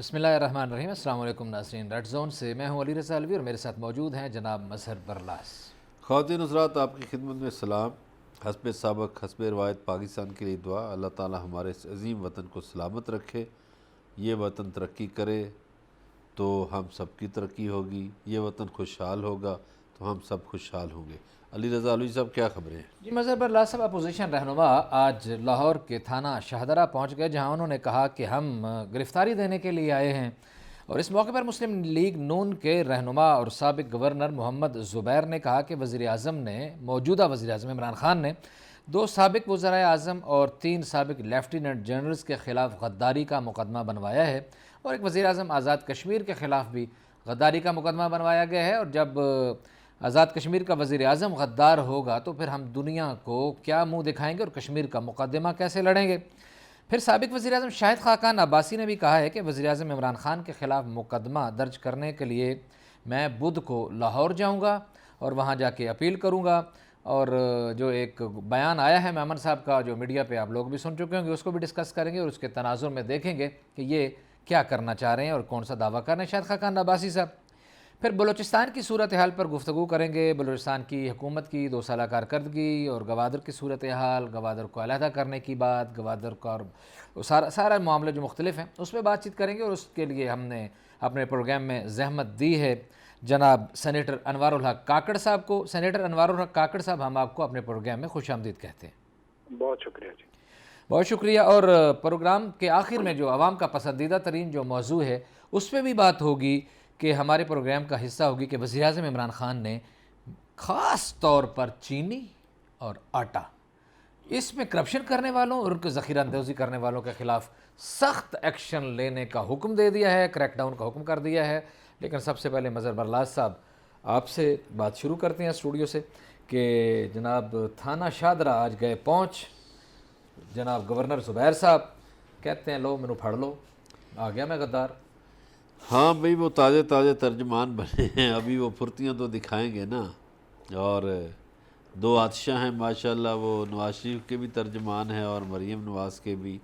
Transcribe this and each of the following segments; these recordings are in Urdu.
بسم اللہ الرحمن الرحیم۔ السلام علیکم ناظرین، ریڈ زون سے میں ہوں علی رضا الوی اور میرے ساتھ موجود ہیں جناب مظہر برلاس۔ خواتین حضرات، آپ کی خدمت میں سلام۔ حسب سابق حسب روایت پاکستان کے لیے دعا، اللہ تعالی ہمارے اس عظیم وطن کو سلامت رکھے۔ یہ وطن ترقی کرے تو ہم سب کی ترقی ہوگی، یہ وطن خوشحال ہوگا تو ہم سب خوشحال ہوں گے۔ علی رضا الوی صاحب، کیا خبریں ہیں؟ جی مظہر برلاس صاحب، اپوزیشن رہنما آج لاہور کے تھانہ شاہدرہ پہنچ گئے، جہاں انہوں نے کہا کہ ہم گرفتاری دینے کے لیے آئے ہیں، اور اس موقع پر مسلم لیگ نون کے رہنما اور سابق گورنر محمد زبیر نے کہا کہ موجودہ وزیر اعظم عمران خان نے 2 سابق وزرائے اعظم اور 3 سابق لیفٹیننٹ جنرلز کے خلاف غداری کا مقدمہ بنوایا ہے، اور ایک وزیر اعظم آزاد کشمیر کے خلاف بھی غداری کا مقدمہ بنوایا گیا ہے، اور جب آزاد کشمیر کا وزیر اعظم غدار ہوگا تو پھر ہم دنیا کو کیا منہ دکھائیں گے اور کشمیر کا مقدمہ کیسے لڑیں گے۔ پھر سابق وزیر اعظم شاہد خاقان عباسی نے بھی کہا ہے کہ وزیر اعظم عمران خان کے خلاف مقدمہ درج کرنے کے لیے میں بدھ کو لاہور جاؤں گا اور وہاں جا کے اپیل کروں گا، اور جو ایک بیان آیا ہے میمن صاحب کا جو میڈیا پہ آپ لوگ بھی سن چکے ہوں گے، اس کو بھی ڈسکس کریں گے اور اس کے تناظر میں دیکھیں گے کہ یہ کیا کرنا چاہ رہے ہیں اور کون سا دعویٰ کر رہے ہیں شاہد خاقان عباسی صاحب۔ پھر بلوچستان کی صورتحال پر گفتگو کریں گے، بلوچستان کی حکومت کی 2 سالہ کارکردگی اور گوادر کی صورتحال، گوادر کو علیحدہ کرنے کی بات، گوادر کا اور سارا معاملے جو مختلف ہیں اس پہ بات چیت کریں گے، اور اس کے لیے ہم نے اپنے پروگرام میں زحمت دی ہے جناب سینیٹر انوار الحق کاکڑ صاحب کو۔ سینیٹر انوار الحق کاکڑ صاحب، ہم آپ کو اپنے پروگرام میں خوش آمدید کہتے ہیں۔ بہت شکریہ جی۔ بہت شکریہ۔ اور پروگرام کے آخر میں جو عوام کا پسندیدہ ترین جو موضوع ہے اس پہ بھی بات ہوگی کہ ہمارے پروگرام کا حصہ ہوگی کہ وزیر اعظم عمران خان نے خاص طور پر چینی اور آٹا، اس میں کرپشن کرنے والوں اور ان کو ذخیرہ اندوزی کرنے والوں کے خلاف سخت ایکشن لینے کا حکم دے دیا ہے، کریک ڈاؤن کا حکم کر دیا ہے۔ لیکن سب سے پہلے مظہر برلاس صاحب، آپ سے بات شروع کرتے ہیں اسٹوڈیو سے کہ جناب تھانہ شاہدرہ آج گئے پہنچ، جناب گورنر زبیر صاحب کہتے ہیں لو منو پھڑ لو، آ گیا میں غدار۔ ہاں بھئی، وہ تازے ترجمان بنے ہیں، ابھی وہ پھرتیاں تو دکھائیں گے نا۔ اور 2 عادشاہ ہیں ماشاءاللہ، وہ نواز شریف کے بھی ترجمان ہیں اور مریم نواز کے بھی۔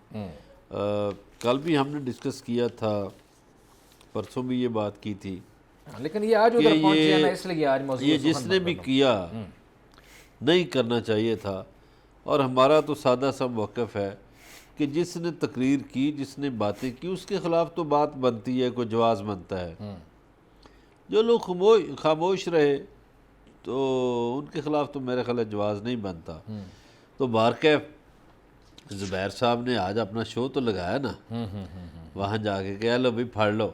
کل بھی ہم نے ڈسکس کیا تھا، پرسوں بھی یہ بات کی تھی لیکن یہ آج ادھر پہنچے ہیں نا، اس لیے آج موضوع یہ جس نے بھی کیا نہیں کرنا چاہیے تھا، اور ہمارا تو سادہ سا موقف ہے کہ جس نے تقریر کی، جس نے باتیں کی، اس کے خلاف تو بات بنتی ہے، کوئی جواز بنتا ہے۔ جو لوگ خاموش رہے تو ان کے خلاف تو میرے خیال جواز نہیں بنتا۔ تو بارکیف زبیر صاحب نے آج اپنا شو تو لگایا نا، وہاں جا کے کہہ لو بھی پھڑ لو،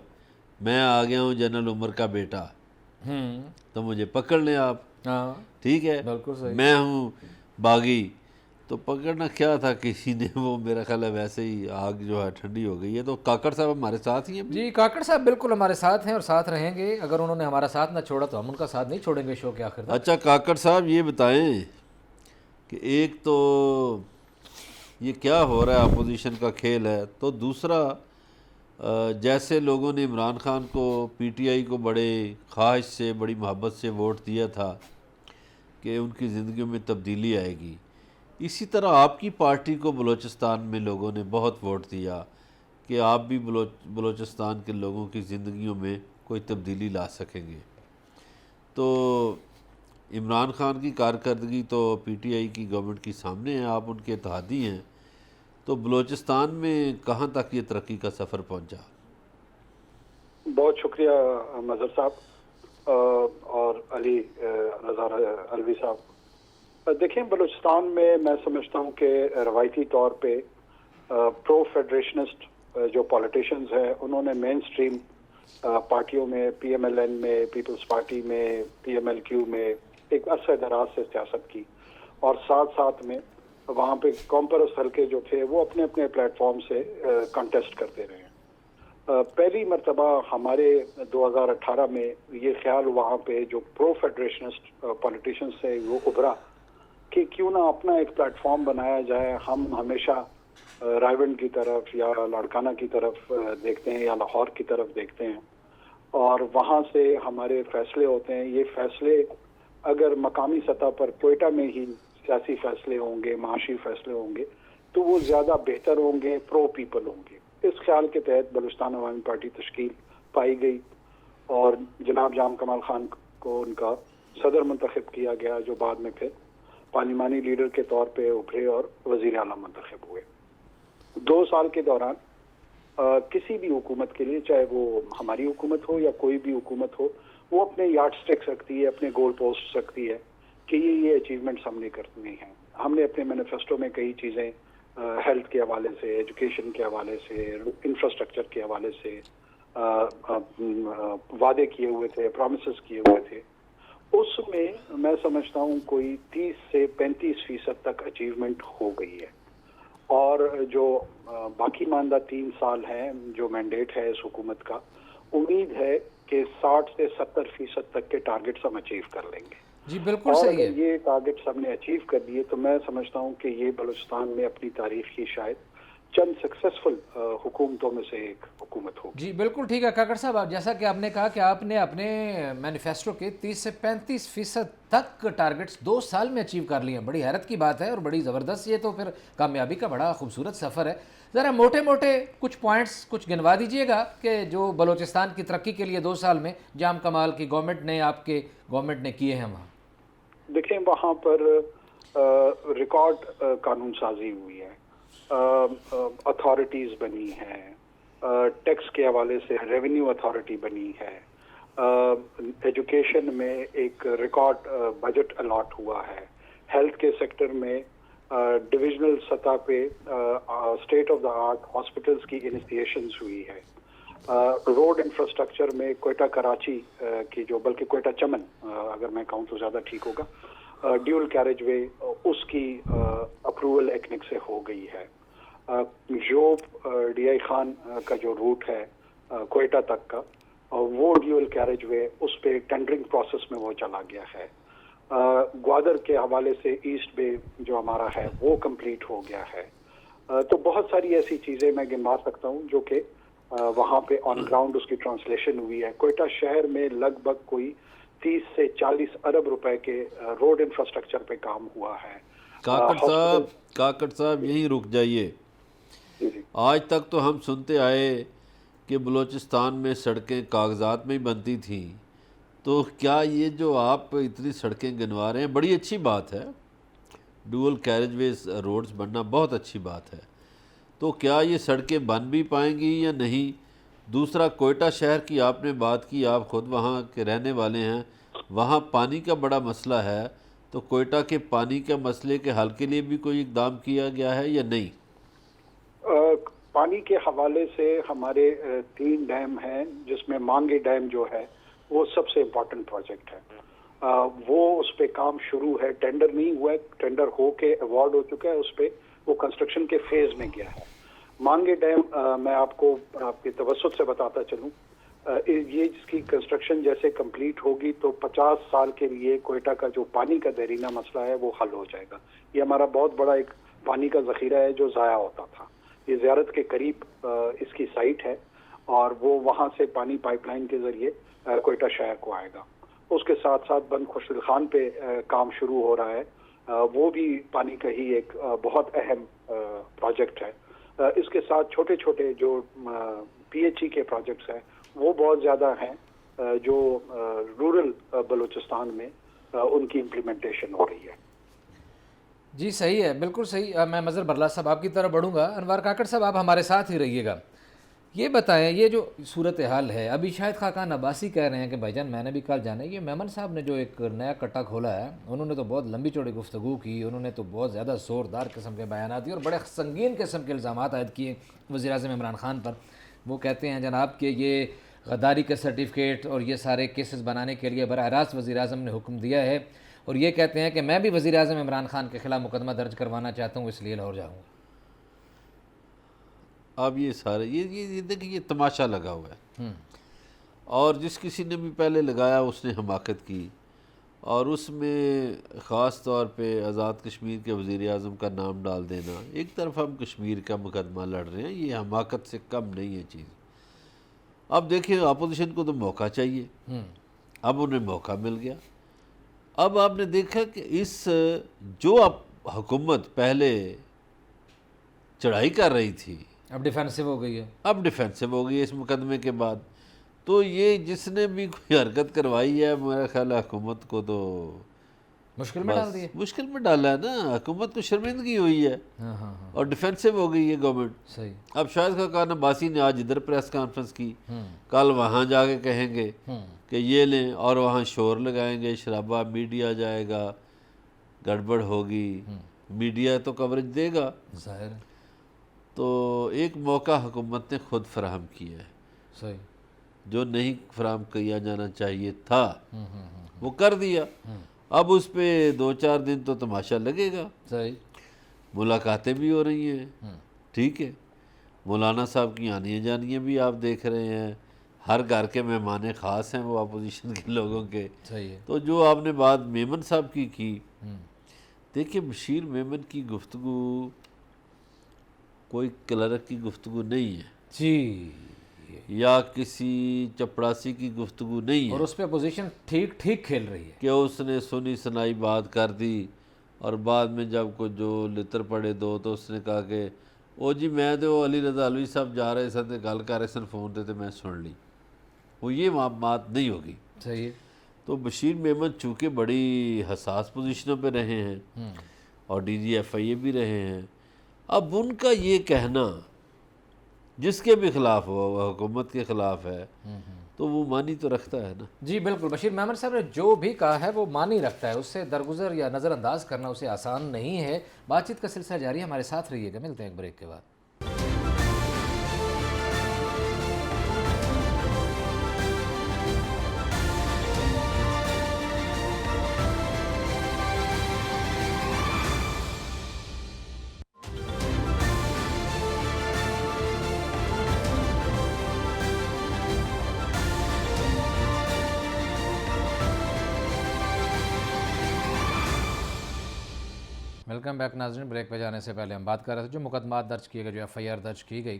میں آ گیا ہوں جنرل عمر کا بیٹا، تو مجھے پکڑ لیں آپ، ٹھیک ہے، میں ہوں باغی۔ تو پکڑنا کیا تھا کسی نے، وہ میرا خیال ہے ویسے ہی آگ جو ہے ٹھنڈی ہو گئی ہے۔ تو کاکڑ صاحب ہمارے ساتھ ہی ہیں۔ جی کاکڑ صاحب بالکل ہمارے ساتھ ہیں اور ساتھ رہیں گے، اگر انہوں نے ہمارا ساتھ نہ چھوڑا تو ہم ان کا ساتھ نہیں چھوڑیں گے شو کے آخر تک۔ اچھا کاکڑ صاحب، یہ بتائیں کہ ایک تو یہ کیا ہو رہا ہے، اپوزیشن کا کھیل ہے، تو دوسرا جیسے لوگوں نے عمران خان کو، پی ٹی آئی کو بڑے خواہش سے، بڑی محبت سے ووٹ دیا تھا کہ ان کی زندگیوں میں تبدیلی آئے گی، اسی طرح آپ کی پارٹی کو بلوچستان میں لوگوں نے بہت ووٹ دیا کہ آپ بھی بلوچستان کے لوگوں کی زندگیوں میں کوئی تبدیلی لا سکیں گے۔ تو عمران خان کی کارکردگی تو پی ٹی آئی کی گورنمنٹ کی سامنے ہے، آپ ان کے اتحادی ہیں، تو بلوچستان میں کہاں تک یہ ترقی کا سفر پہنچا؟ بہت شکریہ مظہر صاحب اور علی رضا الوی صاحب۔ دیکھیں، بلوچستان میں میں سمجھتا ہوں کہ روایتی طور پہ پرو فیڈریشنسٹ جو پولیٹیشینز ہیں، انہوں نے مین سٹریم پارٹیوں میں، پی ایم ایل این میں، پیپلز پارٹی میں، پی ایم ایل کیو میں ایک عرصہ دراز سے سیاست کی، اور ساتھ میں وہاں پہ کامپرس حلقے جو تھے وہ اپنے اپنے پلیٹ فارم سے کنٹیسٹ کرتے رہے ہیں۔ پہلی مرتبہ ہمارے 2018 میں یہ خیال وہاں پہ جو پرو فیڈریشنسٹ پولیٹیشینز سے وہ ابھرا کہ کیوں نہ اپنا ایک پلیٹ فارم بنایا جائے۔ ہم ہمیشہ رائیونڈ کی طرف یا لاڑکانہ کی طرف دیکھتے ہیں یا لاہور کی طرف دیکھتے ہیں، اور وہاں سے ہمارے فیصلے ہوتے ہیں۔ یہ فیصلے اگر مقامی سطح پر کوئٹہ میں ہی سیاسی فیصلے ہوں گے، معاشی فیصلے ہوں گے، تو وہ زیادہ بہتر ہوں گے، پرو پیپل ہوں گے۔ اس خیال کے تحت بلوچستان عوامی پارٹی تشکیل پائی گئی اور جناب جام کمال خان کو ان کا صدر منتخب کیا گیا، جو بعد میں پھر پارلیمانی لیڈر کے طور پہ ابھرے اور وزیر اعلیٰ منتخب ہوئے۔ 2 سال کے دوران کسی بھی حکومت کے لیے، چاہے وہ ہماری حکومت ہو یا کوئی بھی حکومت ہو، وہ اپنے یارڈ سٹکس رکھتی ہے، اپنے گول پوسٹ رکھتی ہے کہ یہ اچیومنٹس ہم نے کرنی ہیں۔ ہم نے اپنے مینیفیسٹو میں کئی چیزیں ہیلتھ کے حوالے سے، ایجوکیشن کے حوالے سے، انفراسٹرکچر کے حوالے سے وعدے کیے ہوئے تھے، پرومسز کیے ہوئے تھے۔ اس میں سمجھتا ہوں کوئی 30 سے 35% تک اچیومنٹ ہو گئی ہے، اور جو باقی ماندہ 3 سال ہیں جو مینڈیٹ ہے اس حکومت کا، امید ہے کہ 60 سے 70% تک کے ٹارگٹس ہم اچیو کر لیں گے۔ جی بالکل اور صحیح ہے۔ اگر یہ ٹارگٹس ہم نے اچیو کر دیے تو میں سمجھتا ہوں کہ یہ بلوچستان میں اپنی تاریخ کی شاید چند سکسیسفل حکومتوں میں سے ایک حکومت ہوگی۔ جی بالکل ٹھیک ہے کاکڑ صاحب، جیسا کہ آپ نے کہا کہ آپ نے اپنے مینیفیسٹو کے 30 سے 35% تک ٹارگٹس 2 سال میں اچیو کر لیے ہیں۔ بڑی حیرت کی بات ہے اور بڑی زبردست، یہ تو پھر کامیابی کا بڑا خوبصورت سفر ہے۔ ذرا موٹے موٹے کچھ پوائنٹس کچھ گنوا دیجئے گا کہ جو بلوچستان کی ترقی کے لیے 2 سال میں جام کمال کی گورنمنٹ نے، آپ کے گورنمنٹ نے کیے ہیں وہاں۔ دیکھیں وہاں پر ریکارڈ قانون سازی ہوئی ہے، اتھارٹیز بنی ہیں، ٹیکس کے حوالے سے ریونیو اتھارٹی بنی ہے، ایجوکیشن میں ایک ریکارڈ بجٹ الاٹ ہوا ہے، ہیلتھ کے سیکٹر میں ڈویژنل سطح پہ state of the art hospitals کی انیشیشنز ہوئی ہے، روڈ انفراسٹرکچر میں کوئٹہ کراچی کی جو، بلکہ کوئٹہ چمن اگر میں کہوں تو زیادہ ٹھیک ہوگا، ڈیول کیریج وے، اس کی اپروول ایکنک سے ہو گئی ہے۔ جوب ڈی آئی خان کا جو روٹ ہے کوئٹہ تک کا، وہ ڈیول کیریج وے، اس پہ ٹینڈرنگ پروسیس میں وہ چلا گیا ہے۔ گوادر کے حوالے سے ایسٹ بے جو ہمارا ہے وہ کمپلیٹ ہو گیا ہے۔ تو بہت ساری ایسی چیزیں میں گنوا سکتا ہوں جو کہ وہاں پہ آن گراؤنڈ اس کی ٹرانسلیشن ہوئی ہے۔ کوئٹہ شہر میں لگ بھگ کوئی 30 سے 40 ارب روپے کے روڈ انفراسٹرکچر پہ کام ہوا ہے۔ کاکڑ صاحب یہیں رک جائیے۔ آج تک تو ہم سنتے آئے کہ بلوچستان میں سڑکیں کاغذات میں ہی بنتی تھیں، تو کیا یہ جو آپ اتنی سڑکیں گنوا رہے ہیں بڑی اچھی بات ہے، ڈوئل کیریج ویز روڈز بننا بہت اچھی بات ہے، تو کیا یہ سڑکیں بن بھی پائیں گی یا نہیں؟ دوسرا، کوئٹہ شہر کی آپ نے بات کی، آپ خود وہاں کے رہنے والے ہیں، وہاں پانی کا بڑا مسئلہ ہے، تو کوئٹہ کے پانی کے مسئلے کے حل کے لیے بھی کوئی اقدام کیا گیا ہے یا نہیں؟ پانی کے حوالے سے ہمارے 3 ڈیم ہیں، جس میں مانگے ڈیم جو ہے وہ سب سے امپورٹنٹ پروجیکٹ ہے۔ وہ اس پہ کام شروع ہے، ٹینڈر نہیں ہوا ہے، ٹینڈر ہو کے ایوارڈ ہو چکا ہے، اس پہ وہ کنسٹرکشن کے فیز میں گیا ہے۔ مانگے ڈیم میں آپ کو آپ کے توسط سے بتاتا چلوں، یہ جس کی کنسٹرکشن جیسے کمپلیٹ ہوگی تو 50 سال کے لیے کوئٹہ کا جو پانی کا دیرینہ مسئلہ ہے وہ حل ہو جائے گا۔ یہ ہمارا بہت بڑا ایک پانی کا ذخیرہ ہے جو ضائع ہوتا تھا۔ یہ زیارت کے قریب اس کی سائٹ ہے اور وہ وہاں سے پانی پائپ لائن کے ذریعے کوئٹہ شہر کو آئے گا۔ اس کے ساتھ ساتھ بند خوشدل خان پہ کام شروع ہو رہا ہے، وہ بھی پانی کا ہی ایک بہت اہم پروجیکٹ ہے۔ اس کے ساتھ چھوٹے چھوٹے جو پی ایچ ای کے پروجیکٹس ہیں وہ بہت زیادہ ہیں جو رورل بلوچستان میں ان کی امپلیمنٹیشن ہو رہی ہے۔ جی صحیح ہے، بالکل صحیح۔ میں مظہر برلا صاحب آپ کی طرف بڑھوں گا۔ انوار کاکڑ صاحب آپ ہمارے ساتھ ہی رہیے گا۔ یہ بتائیں، یہ جو صورتحال ہے، ابھی شاید خاقان عباسی کہہ رہے ہیں کہ بھائی جان میں نے بھی کل جانا ہے، یہ میمن صاحب نے جو ایک نیا کٹا کھولا ہے، انہوں نے تو بہت لمبی چوڑی گفتگو کی، انہوں نے تو بہت زیادہ زوردار قسم کے بیانات دیے اور بڑے سنگین قسم کے الزامات عائد کیے وزیر اعظم عمران خان پر۔ وہ کہتے ہیں جناب کہ یہ غداری کا سرٹیفکیٹ اور یہ سارے کیسز بنانے کے لیے براہ راست وزیر اعظم نے حکم دیا ہے، اور یہ کہتے ہیں کہ میں بھی وزیر اعظم عمران خان کے خلاف مقدمہ درج کروانا چاہتا ہوں، اس لیے لاہور جاؤں گا۔ اب یہ سارے یہ دیکھیں، یہ تماشا لگا ہوا ہے، اور جس کسی نے بھی پہلے لگایا اس نے حماقت کی، اور اس میں خاص طور پہ آزاد کشمیر کے وزیر اعظم کا نام ڈال دینا۔ ایک طرف ہم کشمیر کا مقدمہ لڑ رہے ہیں، یہ حماقت سے کم نہیں ہے چیز۔ اب دیکھیں اپوزیشن کو تو موقع چاہیے، اب انہیں موقع مل گیا۔ اب آپ نے دیکھا کہ اس جو حکومت پہلے چڑھائی کر رہی تھی اب ڈیفینسو ہو گئی ہے. اب ڈیفینسو ہو گئی ہے اس مقدمے کے بعد. تو یہ جس نے بھی کوئی حرکت کروائی ہے میرا خیال ہے حکومت کو تو مشکل میں ڈال دیے. مشکل میں ڈالا ہے نا. حکومت کو شرمندگی ہوئی ہے ہاں ہاں ہاں اور ڈیفینسو ہو گئی ہے گورنمنٹ. صحیح. اب شاہد خاقان عباسی نے آج ادھر پریس کانفرنس کی, کل وہاں جا کے کہیں گے کہ یہ لیں, اور وہاں شور لگائیں گے, شرابہ, میڈیا جائے گا, گڑبڑ ہوگی, میڈیا تو کوریج دے گا. ظاہر ہے. تو ایک موقع حکومت نے خود فراہم کیا ہے صحیح. جو نہیں فراہم کیا جانا چاہیے تھا, وہ کر دیا. اب اس پہ 2-4 دن تو تماشا لگے گا. صحیح. ملاقاتیں بھی ہو رہی ہیں, ٹھیک ہے, مولانا صاحب کی آنیاں جانیاں بھی آپ دیکھ رہے ہیں, ہر گھر کے مہمان خاص ہیں وہ اپوزیشن کے لوگوں کے. صحیح ہے. تو جو آپ نے بات میمن صاحب کی دیکھیں, بشیر میمن کی گفتگو کوئی کلرک کی گفتگو نہیں ہے جی, یا کسی چپڑاسی کی گفتگو نہیں اور ہے اس پہ اپوزیشن ٹھیک ٹھیک کھیل رہی ہے. کہ اس نے سنی سنائی بات کر دی اور بعد میں جب کو جو لتر پڑے دو تو اس نے کہا کہ او جی میں تو علی رضا علوی صاحب جا رہے سن گل کر رہے سن فون تے میں سن لی. وہ یہ بات نہیں ہوگی. صحیح ہے. تو بشیر میمن چونکہ بڑی حساس پوزیشنوں پہ رہے ہیں اور ڈی جی ایف آئی اے بھی رہے ہیں, اب ان کا یہ کہنا جس کے بھی خلاف ہوا وہ حکومت کے خلاف ہے تو وہ معنی تو رکھتا ہے نا. جی بالکل. بشیر میمن صاحب نے جو بھی کہا ہے وہ معنی رکھتا ہے, اس سے درگزر یا نظر انداز کرنا اسے آسان نہیں ہے. بات چیت کا سلسلہ جاری ہے, ہمارے ساتھ رہیے گا. ملتے ہیں ایک بریک کے بعد. ویلکم بیک ناظرین. بریک پہ جانے سے پہلے ہم بات کر رہے تھے جو مقدمات درج کیے گئے, جو ایف آئی آر درج کی گئی.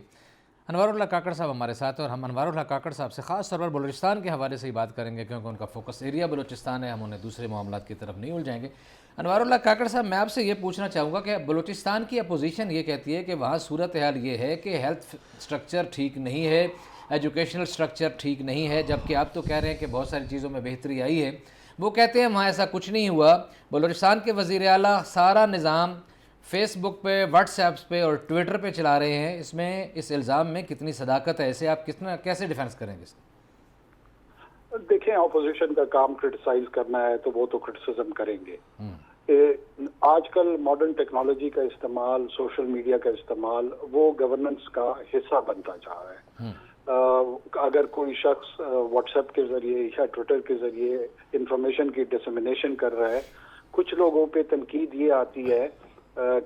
انوار اللہ کاکڑ صاحب ہمارے ساتھ ہیں اور ہم انوار اللہ کاکڑ صاحب سے خاص طور پر بلوچستان کے حوالے سے ہی بات کریں گے کیونکہ ان کا فوکس ایریا بلوچستان ہے. ہم انہیں دوسرے معاملات کی طرف نہیں الجھائیں گے. انوار اللہ کاکڑ صاحب, میں آپ سے یہ پوچھنا چاہوں گا کہ بلوچستان کی اپوزیشن یہ کہتی ہے کہ وہاں صورتحال یہ ہے کہ ہیلتھ سٹرکچر ٹھیک نہیں ہے, ایجوکیشنل سٹرکچر ٹھیک نہیں ہے, جبکہ آپ تو کہہ رہے ہیں کہ بہت ساری چیزوں میں بہتری آئی ہے. وہ کہتے ہیں وہاں ایسا کچھ نہیں ہوا. بلوچستان کے وزیر اعلیٰ سارا نظام فیس بک پہ, واٹس ایپس پہ اور ٹویٹر پہ چلا رہے ہیں. اس میں اس الزام میں کتنی صداقت ہے؟ اسے آپ کیسے ڈیفینس کریں گے اس کا؟ دیکھیں, اپوزیشن کا کام کرٹیسائز کرنا ہے تو وہ تو کرٹیسزم کریں گے. آج کل ماڈرن ٹیکنالوجی کا استعمال, سوشل میڈیا کا استعمال, وہ گورننس کا حصہ بنتا جا رہا ہے. اگر کوئی شخص واٹس ایپ کے ذریعے یا ٹویٹر کے ذریعے انفارمیشن کی ڈسمینیشن کر رہا ہے, کچھ لوگوں پہ تنقید یہ آتی ہے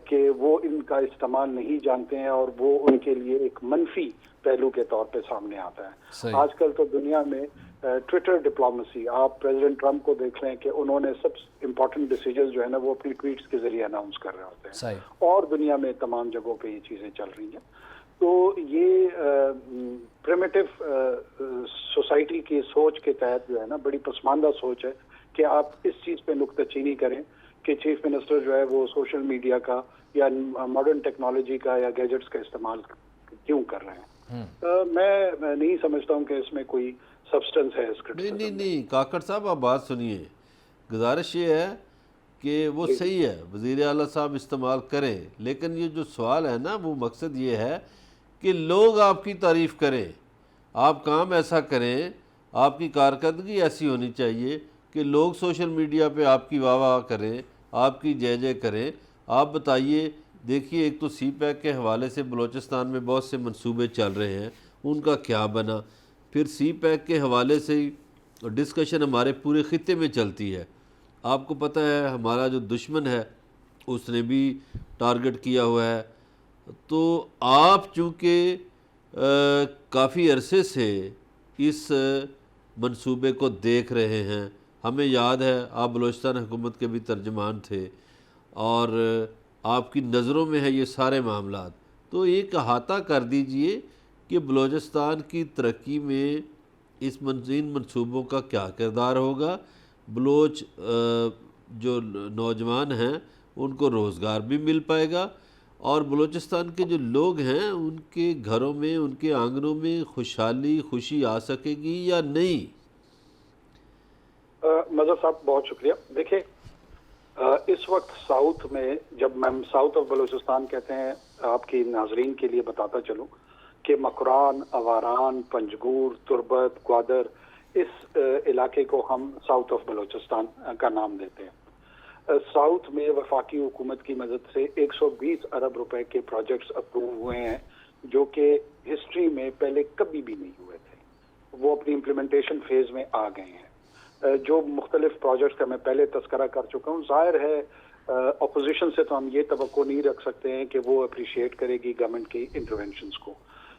کہ وہ ان کا استعمال نہیں جانتے ہیں اور وہ ان کے لیے ایک منفی پہلو کے طور پہ سامنے آتا ہے. آج کل تو دنیا میں ٹویٹر ڈپلومیسی, آپ پریزیڈنٹ ٹرمپ کو دیکھ لیں کہ انہوں نے سب امپورٹنٹ ڈیسیجنز جو ہے نا وہ اپنی ٹویٹس کے ذریعے اناؤنس کر رہے ہوتے ہیں, اور دنیا میں تمام جگہوں پہ یہ چیزیں چل رہی ہیں. تو یہ پریمیٹو سوسائٹی کی سوچ کے تحت جو ہے نا بڑی پسماندہ سوچ ہے کہ آپ اس چیز پہ نکتہ چینی کریں کہ چیف منسٹر جو ہے وہ سوشل میڈیا کا یا ماڈرن ٹیکنالوجی کا یا گیجٹس کا استعمال کیوں کر رہے ہیں. میں نہیں سمجھتا ہوں کہ اس میں کوئی سبسٹنس ہے اس کرٹیسزم. نہیں کاکڑ صاحب آپ بات سنیے, گزارش یہ ہے کہ وہ صحیح ہے وزیر اعلیٰ صاحب استعمال کریں, لیکن یہ جو سوال ہے نا وہ مقصد یہ ہے کہ لوگ آپ کی تعریف کریں, آپ کام ایسا کریں, آپ کی کارکردگی ایسی ہونی چاہیے کہ لوگ سوشل میڈیا پہ آپ کی واہ واہ کریں, آپ کی جے جے کریں. آپ بتائیے, دیکھیے ایک تو سی پیک کے حوالے سے بلوچستان میں بہت سے منصوبے چل رہے ہیں, ان کا کیا بنا؟ پھر سی پیک کے حوالے سے ڈسکشن ہمارے پورے خطے میں چلتی ہے. آپ کو پتہ ہے ہمارا جو دشمن ہے اس نے بھی ٹارگٹ کیا ہوا ہے. تو آپ چونکہ کافی عرصے سے اس منصوبے کو دیکھ رہے ہیں, ہمیں یاد ہے آپ بلوچستان حکومت کے بھی ترجمان تھے اور آپ کی نظروں میں ہے یہ سارے معاملات, تو ایک احاطہ کر دیجئے کہ بلوچستان کی ترقی میں ان منصوبوں کا کیا کردار ہوگا. بلوچ جو نوجوان ہیں ان کو روزگار بھی مل پائے گا اور بلوچستان کے جو لوگ ہیں ان کے گھروں میں، ان کے آنگنوں میں خوشحالی، خوشی آ سکے گی یا نہیں؟ مظہر صاحب بہت شکریہ. دیکھیں اس وقت ساؤتھ میں، جب میں ساؤتھ آف بلوچستان کہتے ہیں، آپ کی ناظرین کے لیے بتاتا چلوں کہ مکران، اواران، پنجگور، تربت، گوادر، اس علاقے کو ہم ساؤتھ آف بلوچستان کا نام دیتے ہیں. ساؤتھ میں وفاقی حکومت کی مدد سے 120 ارب روپے کے پروجیکٹس اپروو ہوئے ہیں جو کہ ہسٹری میں پہلے کبھی بھی نہیں ہوئے تھے. وہ اپنی امپلیمنٹیشن فیز میں آ گئے ہیں. جو مختلف پروجیکٹس کا میں پہلے تذکرہ کر چکا ہوں. ظاہر ہے اپوزیشن سے تو ہم یہ توقع نہیں رکھ سکتے ہیں کہ وہ اپریشیٹ کرے گی گورنمنٹ کی انٹرونشنز کو،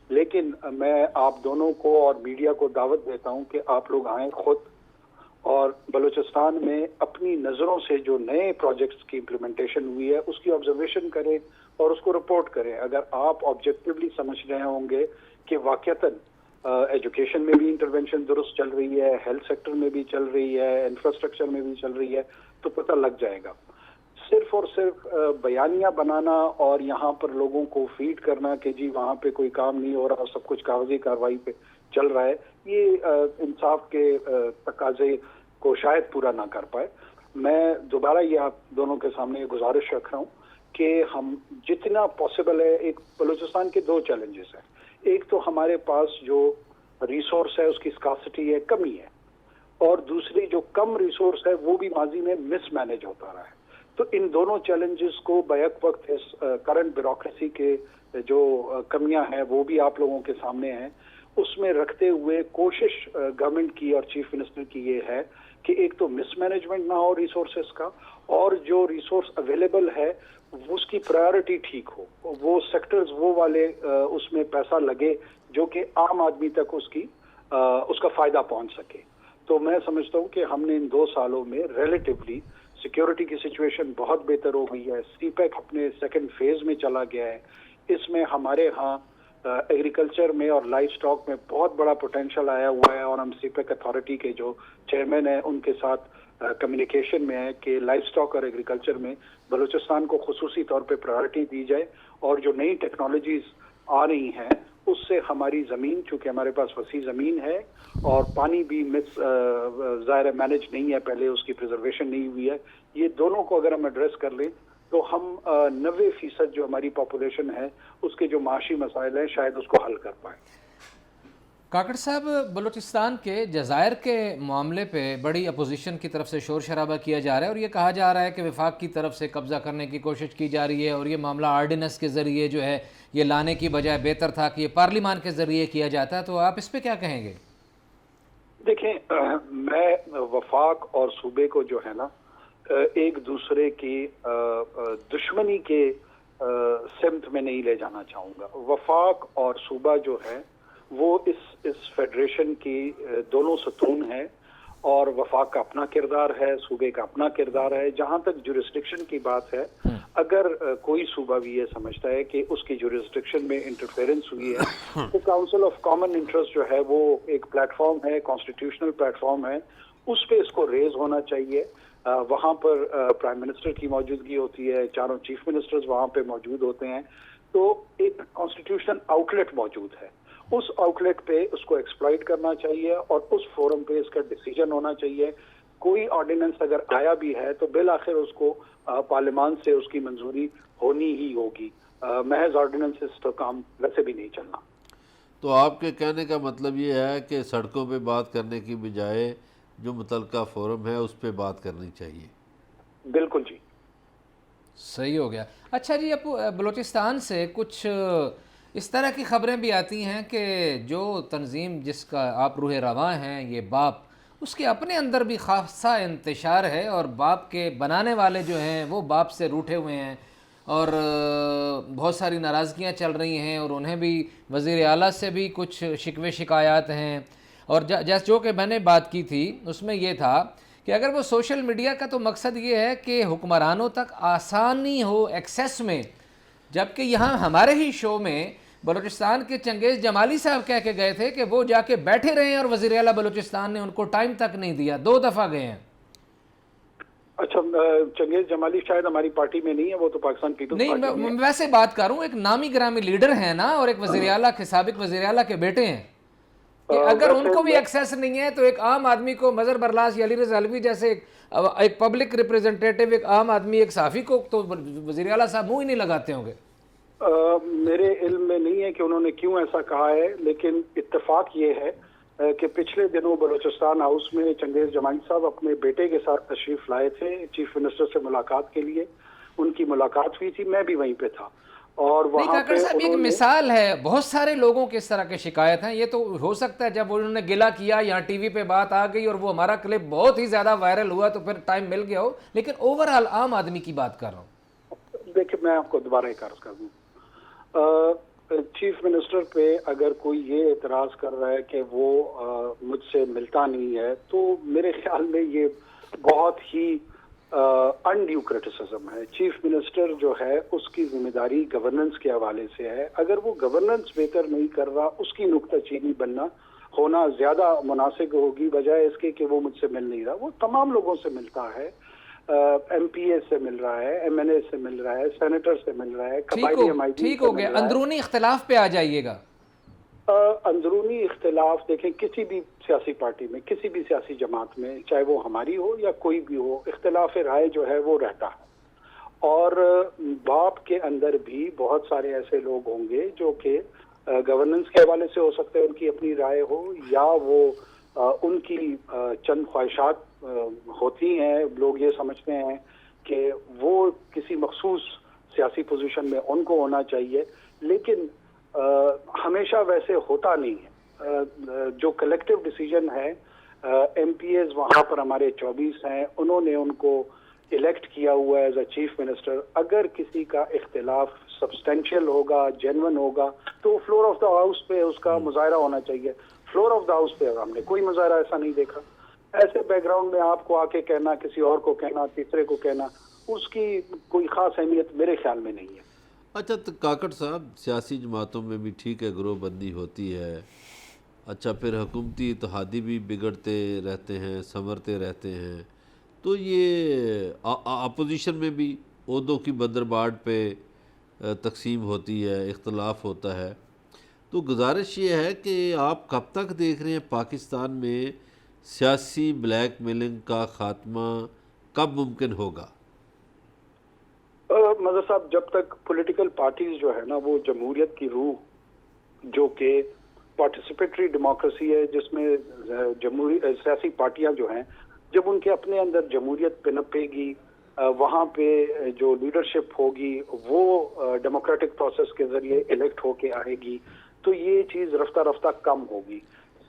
لیکن میں آپ دونوں کو اور میڈیا کو دعوت دیتا ہوں کہ آپ لوگ آئیں خود اور بلوچستان میں اپنی نظروں سے جو نئے پروجیکٹس کی امپلیمنٹیشن ہوئی ہے اس کی آبزرویشن کریں اور اس کو رپورٹ کریں. اگر آپ آبجیکٹیولی سمجھ رہے ہوں گے کہ واقعتاً ایجوکیشن میں بھی انٹرونشن درست چل رہی ہے، ہیلتھ سیکٹر میں بھی چل رہی ہے، انفراسٹرکچر میں بھی چل رہی ہے، تو پتہ لگ جائے گا. صرف اور صرف بیانیہ بنانا اور یہاں پر لوگوں کو فیڈ کرنا کہ جی وہاں پہ کوئی کام نہیں ہو رہا، سب کچھ کاغذی کارروائی پہ چل رہا ہے، یہ انصاف کے تقاضے کو شاید پورا نہ کر پائے. میں دوبارہ یہ آپ دونوں کے سامنے گزارش رکھ رہا ہوں کہ ہم جتنا پاسبل ہے، ایک بلوچستان کے دو چیلنجز ہیں. ایک تو ہمارے پاس جو ریسورس ہے اس کی اسکاسٹی ہے، کمی ہے، اور دوسری جو کم ریسورس ہے وہ بھی ماضی میں مس مینج ہوتا رہا ہے. تو ان دونوں چیلنجز کو بیک وقت اس کرنٹ بیوروکریسی کے جو کمیاں ہیں وہ بھی آپ لوگوں کے سامنے ہیں، اس میں رکھتے ہوئے کوشش گورنمنٹ کی اور چیف منسٹر کی یہ ہے کہ ایک تو مس مینجمنٹ نہ ہو ریسورسز کا، اور جو ریسورس اویلیبل ہے اس کی پرائیورٹی ٹھیک ہو، وہ سیکٹرز وہ والے اس میں پیسہ لگے جو کہ عام آدمی تک اس کا فائدہ پہنچ سکے. تو میں سمجھتا ہوں کہ ہم نے ان 2 سالوں میں ریلیٹیولی سیکیورٹی کی سچویشن بہت بہتر ہو گئی ہے. سی پیک اپنے سیکنڈ فیز میں چلا گیا ہے. اس میں ہمارے ہاں ایگریکلچر میں اور لائف سٹاک میں بہت بڑا پوٹینشیل آیا ہوا ہے، اور ہم سی پیک اتھارٹی کے جو چیئرمین ہیں ان کے ساتھ کمیونیکیشن میں ہے کہ لائف سٹاک اور ایگریکلچر میں بلوچستان کو خصوصی طور پہ پرائرٹی دی جائے، اور جو نئی ٹیکنالوجیز آ رہی ہیں اس سے ہماری زمین، چونکہ ہمارے پاس وسیع زمین ہے اور پانی بھی ظاہر مینج نہیں ہے، پہلے اس کی پریزرویشن نہیں ہوئی ہے، یہ دونوں کو اگر ہم ایڈریس کر لیں تو ہم 90% جو ہماری پاپولیشن ہے اس کے جو معاشی مسائل ہیں شاید اس کو حل کر پائیں. کاکڑ صاحب، بلوچستان کے جزائر کے معاملے پہ بڑی اپوزیشن کی طرف سے شور شرابہ کیا جا رہا ہے، اور یہ کہا جا رہا ہے کہ وفاق کی طرف سے قبضہ کرنے کی کوشش کی جا رہی ہے، اور یہ معاملہ آرڈیننس کے ذریعے جو ہے یہ لانے کی بجائے بہتر تھا کہ یہ پارلیمان کے ذریعے کیا جاتا ہے. تو آپ اس پہ کیا کہیں گے؟ دیکھیں، میں وفاق اور صوبے کو جو ہے نا ایک دوسرے کی دشمنی کے سمت میں نہیں لے جانا چاہوں گا. وفاق اور صوبہ جو ہے وہ اس فیڈریشن کی دونوں ستون ہیں، اور وفاق کا اپنا کردار ہے، صوبے کا اپنا کردار ہے. جہاں تک جورسڈکشن کی بات ہے، اگر کوئی صوبہ بھی یہ سمجھتا ہے کہ اس کی جورسڈکشن میں انٹرفیرنس ہوئی ہے تو کاؤنسل آف کامن انٹرسٹ جو ہے وہ ایک پلیٹ فارم ہے، کانسٹیٹیوشنل پلیٹ فارم ہے، اس پہ اس کو ریز ہونا چاہیے. وہاں پر پرائم منسٹر کی موجودگی ہوتی ہے، چاروں چیف منسٹرز وہاں پہ موجود ہوتے ہیں، تو ایک کانسٹیٹیوشنل آؤٹ لیٹ موجود ہے. اس آؤٹ لیٹ پہ اس کو ایکسپلائٹ کرنا چاہیے اور اس فورم پہ اس کا ڈیسیجن ہونا چاہیے. کوئی آرڈیننس اگر آیا بھی ہے تو بالآخر اس کو پارلیمان سے اس کی منظوری ہونی ہی ہوگی. محض آرڈیننس تو کام ویسے بھی نہیں چلنا. تو آپ کے کہنے کا مطلب یہ ہے کہ سڑکوں پہ بات کرنے کی بجائے جو متعلقہ فورم ہے اس پہ بات کرنی چاہیے؟ بالکل جی، صحیح ہو گیا. اچھا جی، اب بلوچستان سے کچھ اس طرح کی خبریں بھی آتی ہیں کہ جو تنظیم جس کا آپ روح رواں ہیں، یہ باپ، اس کے اپنے اندر بھی خاصا انتشار ہے، اور باپ کے بنانے والے جو ہیں وہ باپ سے روٹھے ہوئے ہیں، اور بہت ساری ناراضگیاں چل رہی ہیں، اور انہیں بھی وزیر اعلیٰ سے بھی کچھ شکوے شکایات ہیں. اور جیسے جو کہ میں نے بات کی تھی اس میں یہ تھا کہ اگر وہ سوشل میڈیا کا تو مقصد یہ ہے کہ حکمرانوں تک آسانی ہو ایکسیس میں، جبکہ یہاں ہمارے ہی شو میں بلوچستان کے چنگیز جمالی صاحب کہہ کے گئے تھے کہ وہ جا کے بیٹھے رہے ہیں اور وزیر اعلیٰ بلوچستان نے ان کو ٹائم تک نہیں دیا. 2 دفعہ گئے ہیں. اچھا چنگیز جمالی شاید ہماری پارٹی میں نہیں ہے, وہ تو پاکستان پیپلز نہیں پارٹی میں میں ویسے بات کر رہا ہوں, ایک نامی گرامی لیڈر ہیں نا, اور ایک وزیر اعلیٰ کے سابق وزیر اعلیٰ کے بیٹے ہیں, کہ اگر ان کو بھی ایکسیس نہیں ہے تو ایک عام آدمی کو مظہر برلاس یا علی رضا الوی جیسے ایک پبلک ریپریزنٹیٹیو, ایک عام آدمی, ایک صحافی کو تو وزیر اعلیٰ صاحب منہ ہی نہیں لگاتے ہوں گے. میرے علم میں نہیں ہے کہ انہوں نے کیوں ایسا کہا ہے, لیکن اتفاق یہ ہے کہ پچھلے دنوں بلوچستان ہاؤس میں چنگیز جمالی صاحب اپنے بیٹے کے ساتھ تشریف لائے تھے چیف منسٹر سے ملاقات کے لیے. ان کی ملاقات ہوئی تھی, میں بھی وہیں پہ تھا, اور نہیں وہاں کاکڑ پہ صاحب, ایک انہوں نے مثال ہے, بہت سارے لوگوں کے اس طرح کے شکایت ہیں. یہ تو ہو سکتا ہے جب انہوں نے گلہ کیا, یہاں ٹی وی پہ بات آ گئی اور وہ ہمارا کلپ بہت ہی زیادہ وائرل ہوا تو پھر ٹائم مل گیا ہو, لیکن اوورآل عام آدمی کی بات کر رہا ہوں. دیکھیں میں آپ کو دوبارہ ایک عرض کر دوں, چیف منسٹر پہ اگر کوئی یہ اعتراض کر رہا ہے کہ وہ مجھ سے ملتا نہیں ہے, تو میرے خیال میں یہ بہت ہی انڈیو کرٹیسزم ہے. چیف منسٹر جو ہے اس کی ذمہ داری گورننس کے حوالے سے ہے. اگر وہ گورننس بہتر نہیں کر رہا, اس کی نکتہ چینی ہونا زیادہ مناسب ہوگی بجائے اس کے کہ وہ مجھ سے مل نہیں رہا. وہ تمام لوگوں سے ملتا ہے, ایم پی اے سے مل رہا ہے, ایم این اے سے مل رہا ہے, سینیٹر سے مل رہا ہے, قبائلی حمایتی ٹھیک ہو گیا, اندرونی اختلاف پہ آ جائیے گا. اندرونی اختلاف دیکھیں کسی بھی سیاسی پارٹی میں, کسی بھی سیاسی جماعت میں, چاہے وہ ہماری ہو یا کوئی بھی ہو, اختلاف رائے جو ہے وہ رہتا ہے. اور باپ کے اندر بھی بہت سارے ایسے لوگ ہوں گے جو کہ گورننس کے حوالے سے ہو سکتے ہیں ان کی اپنی رائے ہو, یا وہ ان کی چند خواہشات ہوتی ہیں. لوگ یہ سمجھتے ہیں کہ وہ کسی مخصوص سیاسی پوزیشن میں ان کو ہونا چاہیے, لیکن ہمیشہ ویسے ہوتا نہیں ہے. جو کلیکٹیو ڈیسیجن ہے, ایم پی ایز وہاں پر ہمارے 24 ہیں, انہوں نے ان کو الیکٹ کیا ہوا ہے ایز اے چیف منسٹر. اگر کسی کا اختلاف سبسٹینشیل ہوگا, جینون ہوگا, تو فلور آف دا ہاؤس پہ اس کا مظاہرہ ہونا چاہیے. فلور آف دا ہاؤس پہ ہم نے کوئی مظاہرہ ایسا نہیں دیکھا. ایسے بیک گراؤنڈ میں آپ کو آ کے کہنا, کسی اور کو کہنا, تیسرے کو کہنا, اس کی کوئی خاص اہمیت میرے خیال میں نہیں ہے. اچھا تو کاکڑ صاحب, سیاسی جماعتوں میں بھی ٹھیک ہے گروہ بندی ہوتی ہے, اچھا پھر حکومتی اتحادی بھی بگڑتے رہتے ہیں, سنورتے رہتے ہیں, تو یہ اپوزیشن میں بھی عہدوں کی بندرباڑ پہ تقسیم ہوتی ہے, اختلاف ہوتا ہے. تو گزارش یہ ہے کہ آپ کب تک دیکھ رہے ہیں پاکستان میں سیاسی بلیک میلنگ کا خاتمہ کب ممکن ہوگا؟ مظہر صاحب, جب تک پولیٹیکل پارٹیز جو ہے نا وہ جمہوریت کی روح, جو کہ پارٹیسپیٹری ڈیموکریسی ہے, جس میں سیاسی پارٹیاں جو ہیں, جب ان کے اپنے اندر جمہوریت پنپے گی, وہاں پہ جو لیڈرشپ ہوگی وہ ڈیموکریٹک پروسیس کے ذریعے الیکٹ ہو کے آئے گی, تو یہ چیز رفتہ رفتہ کم ہوگی.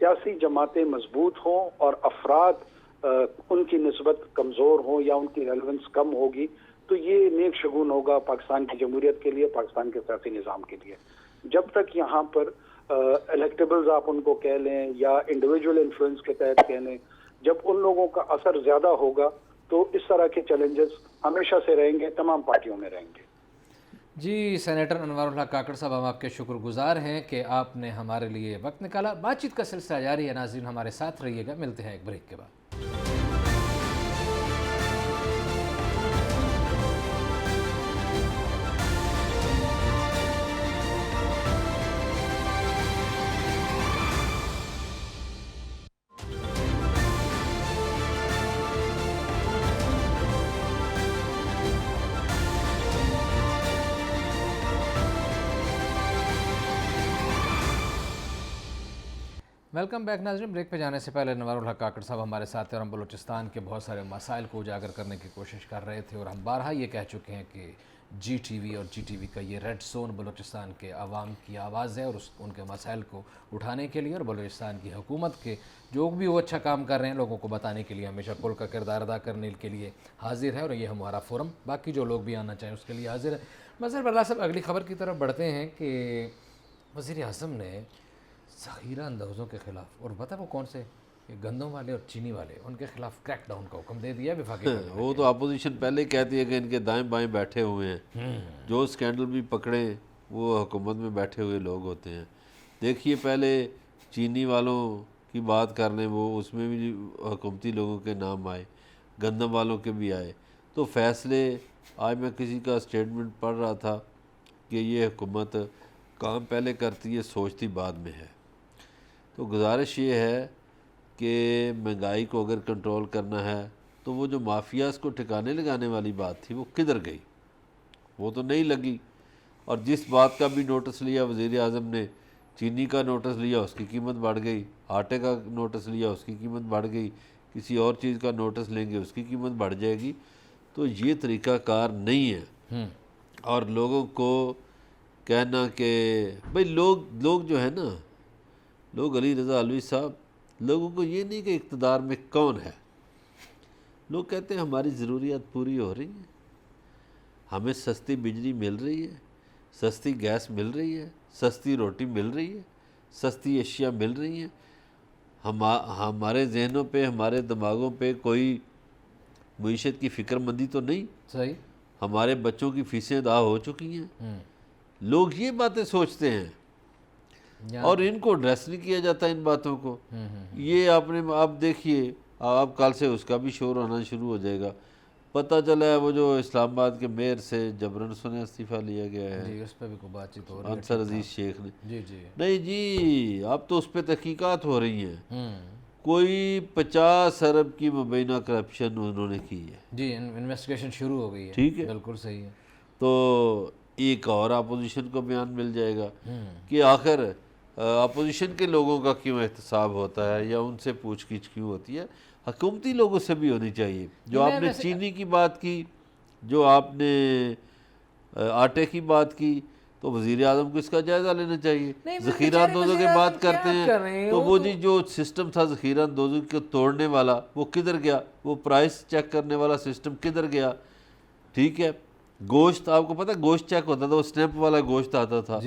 سیاسی جماعتیں مضبوط ہوں اور افراد ان کی نسبت کمزور ہوں یا ان کی ریلیونس کم ہوگی, تو یہ نیک شگون ہوگا پاکستان کی جمہوریت کے لیے, پاکستان کے سیاسی نظام کے لیے. جب تک یہاں پر الیکٹیبلز آپ ان کو کہہ لیں یا انڈیویجول انفلوئنس کے تحت کہہ لیں, جب ان لوگوں کا اثر زیادہ ہوگا تو اس طرح کے چیلنجز ہمیشہ سے رہیں گے, تمام پارٹیوں میں رہیں گے. جی سینیٹر انوار اللہ کاکڑ صاحب, ہم آپ کے شکر گزار ہیں کہ آپ نے ہمارے لیے وقت نکالا. بات چیت کا سلسلہ جاری ہے, ناظرین ہمارے ساتھ رہیے گا. ملتے ہیں ایک بریک کے بعد. ویلکم بیک ناظرین. بریک پہ جانے سے پہلے انوار الحق کاکڑ صاحب ہمارے ساتھ ہیں اور ہم بلوچستان کے بہت سارے مسائل کو اجاگر کرنے کی کوشش کر رہے تھے, اور ہم بارہا یہ کہہ چکے ہیں کہ جی ٹی وی اور جی ٹی وی کا یہ ریڈ زون بلوچستان کے عوام کی آواز ہے, اور ان کے مسائل کو اٹھانے کے لیے اور بلوچستان کی حکومت کے جو بھی وہ اچھا کام کر رہے ہیں لوگوں کو بتانے کے لیے ہمیشہ پل کا کردار ادا کرنے کے لیے حاضر ہے, اور یہ ہمارا فورم باقی جو لوگ بھی آنا چاہیں اس کے لیے حاضر ہے. مظہر برلا صاحب, اگلی خبر کی طرف بڑھتے ہیں کہ وزیر اعظم نے ذخیرہ اندوزوں کے خلاف, اور پتہ وہ کون سے, گندم والے اور چینی والے, ان کے خلاف کریک ڈاؤن کا حکم دے دیا وفاقی گورنمنٹ. وہ تو اپوزیشن پہلے کہتی ہے کہ ان کے دائیں بائیں بیٹھے ہوئے ہیں, جو اسکینڈل بھی پکڑیں وہ حکومت میں بیٹھے ہوئے لوگ ہوتے ہیں. دیکھیے پہلے چینی والوں کی بات کر لیں, وہ اس میں بھی حکومتی لوگوں کے نام آئے, گندم والوں کے بھی آئے. تو فیصلے آج میں کسی کا اسٹیٹمنٹ پڑھ رہا تھا کہ یہ حکومت کام پہلے کرتی ہے سوچتی بعد میں ہے. تو گزارش یہ ہے کہ مہنگائی کو اگر کنٹرول کرنا ہے تو وہ جو مافیاز کو ٹھکانے لگانے والی بات تھی وہ کدھر گئی؟ وہ تو نہیں لگی. اور جس بات کا بھی نوٹس لیا وزیر اعظم نے، چینی کا نوٹس لیا اس کی قیمت بڑھ گئی، آٹے کا نوٹس لیا اس کی قیمت بڑھ گئی، کسی اور چیز کا نوٹس لیں گے اس کی قیمت بڑھ جائے گی. تو یہ طریقہ کار نہیں ہے. اور لوگوں کو کہنا کہ بھئی لوگ جو ہے نا، لوگ علی رضا علوی صاحب، لوگوں کو یہ نہیں کہ اقتدار میں کون ہے، لوگ کہتے ہیں ہماری ضروریات پوری ہو رہی ہیں، ہمیں سستی بجلی مل رہی ہے، سستی گیس مل رہی ہے، سستی روٹی مل رہی ہے، سستی اشیاء مل رہی ہیں. ہمارے ذہنوں پہ، ہمارے دماغوں پہ کوئی معیشت کی فکر مندی تو نہیں. صحیح. ہمارے بچوں کی فیسیں ادا ہو چکی ہیں. لوگ یہ باتیں سوچتے ہیں اور ان کو ایڈریس نہیں کیا جاتا ان باتوں کو. یہ آپ دیکھیے، آپ کل سے اس کا بھی شور ہونا شروع ہو جائے گا. پتہ چلا ہے وہ جو اسلام آباد کے میئر سے جبرن سنے استعفیٰ لیا گیا ہے، جی اس پہ بھی کوئی بات چیت ہو رہی ہے. انصر عزیز شیخ نے. جی جی نہیں جی، اب تو اس پہ تحقیقات ہو رہی ہیں. کوئی 50 ارب کی مبینہ کرپشن انہوں نے کی ہے. جی انویسٹیگیشن شروع ہو گئی ہے. ٹھیک ہے، بالکل صحیح ہے. تو ایک اور اپوزیشن کو بیان مل جائے گا کہ آخر اپوزیشن کے لوگوں کا کیوں احتساب ہوتا ہے یا ان سے پوچھ گچھ کیوں ہوتی ہے. حکومتی لوگوں سے بھی ہونی چاہیے. جو آپ نے چینی کی بات کی، جو آپ نے آٹے کی بات کی، تو وزیر اعظم کو اس کا جائزہ لینا چاہیے. ذخیرہ اندوزوں کی بات کرتے ہیں تو وہ جی جو سسٹم تھا ذخیرہ اندوزوں کو توڑنے والا وہ کدھر گیا؟ وہ پرائس چیک کرنے والا سسٹم کدھر گیا؟ ٹھیک ہے. گوشت، آپ کو پتہ گوشت چیک ہوتا تھا، وہ سٹیمپ والا گوشت آتا تھا،